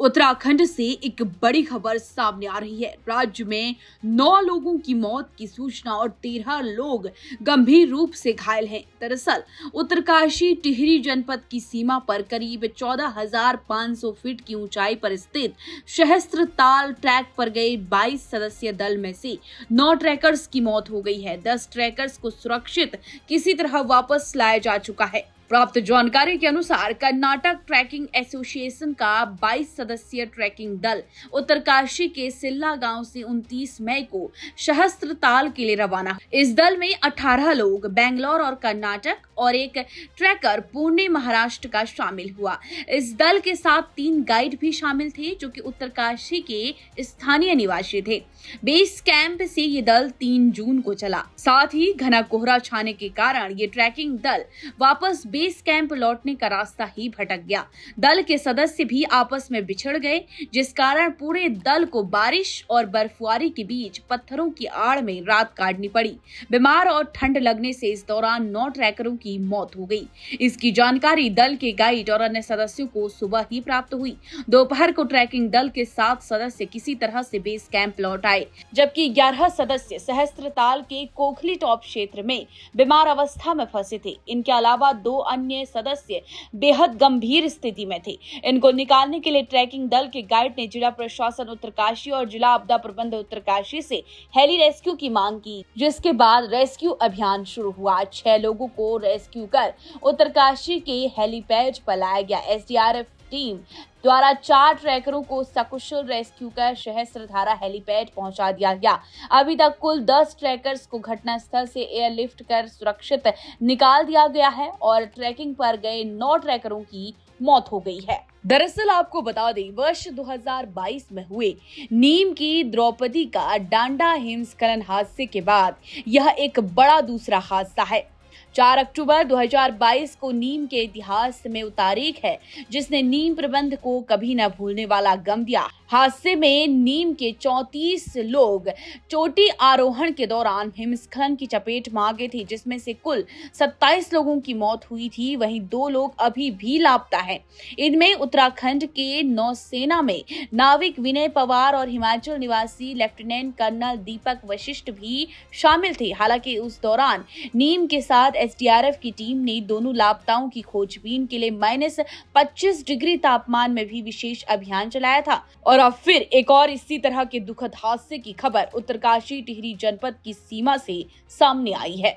उत्तराखंड से एक बड़ी खबर सामने आ रही है। राज्य में 9 लोगों की मौत की सूचना और 13 लोग गंभीर रूप से घायल हैं। दरअसल उत्तरकाशी टिहरी जनपद की सीमा पर करीब 14,500 फीट की ऊंचाई पर स्थित सहस्त्रताल ट्रैक पर गए 22 सदस्यीय दल में से 9 ट्रैकर्स की मौत हो गई है। 10 ट्रैकर्स को सुरक्षित किसी तरह वापस लाया जा चुका है। प्राप्त जानकारी के अनुसार कर्नाटक ट्रैकिंग एसोसिएशन का 22 सदस्यीय ट्रैकिंग दल उत्तरकाशी के सिल्ला गांव से 29 मई को सहस्त्रताल के लिए रवाना। इस दल में 18 लोग बेंगलोर और कर्नाटक और एक ट्रैकर पुणे महाराष्ट्र का शामिल हुआ। इस दल के साथ 3 गाइड भी शामिल थे जो कि उत्तरकाशी के स्थानीय निवासी थे। बेस कैंप से ये दल 3 जून को चला। साथ ही घना कोहरा छाने के कारण ये ट्रैकिंग दल वापस बेस कैंप लौटने का रास्ता ही भटक गया। दल के सदस्य भी आपस में बिछड़ गए, जिस कारण पूरे दल को बारिश और बर्फबारी के बीच पत्थरों की आड़ में रात काटनी पड़ी। बीमार और ठंड लगने से इस दौरान 9 ट्रैकरों की मौत हो गई। इसकी जानकारी दल के गाइड और अन्य सदस्यों को सुबह ही प्राप्त हुई। दोपहर को ट्रैकिंग दल के 7 सदस्य किसी तरह से बेस कैंप लौट आए, जबकि 11 सदस्य सहस्त्रताल के कोखली टॉप क्षेत्र में बीमार अवस्था में फंसे थे। इनके अलावा 2 अन्य सदस्य बेहद गंभीर स्थिति में थे। इनको निकालने के लिए ट्रैकिंग दल के गाइड ने जिला प्रशासन उत्तरकाशी और जिला आपदा प्रबंधन उत्तरकाशी से हेली रेस्क्यू की मांग की, जिसके बाद रेस्क्यू अभियान शुरू हुआ। 6 लोगों को रेस्क्यू कर उत्तरकाशी के हेलीपैड पर लाया गया। एसडीआरएफ टीम द्वारा 4 ट्रैकरों को सकुशल रेस्क्यू कर सहस्त्रधारा हेलीपैड पहुंचा दिया गया। अभी तक कुल 10 ट्रैकर्स को घटनास्थल से एयरलिफ्ट कर सुरक्षित निकाल दिया गया है और ट्रैकिंग पर गए 9 ट्रैकरों की मौत हो गई है। दरअसल आपको बता दें, वर्ष 2022 में हुए नीम की द्रौपदी का डांडा हिमस्खलन हादसे के बाद यह एक बड़ा दूसरा हादसा है। 4 अक्टूबर 2022 को नीम के इतिहास में तारीख है जिसने नीम प्रबंध को कभी न भूलने वाला गम दिया। हादसे में नीम के 34 लोग चोटी आरोहण के दौरान हिमस्खलन की चपेट में आ गए थे, जिसमें से कुल 27 लोगों की मौत हुई थी। वहीं 2 लोग अभी भी लापता हैं। इनमें उत्तराखंड के नौसेना में नाविक विनय पवार और हिमाचल निवासी लेफ्टिनेंट कर्नल दीपक वशिष्ठ भी शामिल थे। हालांकि उस दौरान नीम के साथ एसडीआरएफ की टीम ने दोनों लापताओं की खोजबीन के लिए -25 डिग्री तापमान में भी विशेष अभियान चलाया था। और अब फिर एक और इसी तरह के दुखद हादसे की खबर उत्तरकाशी टिहरी जनपद की सीमा से सामने आई है।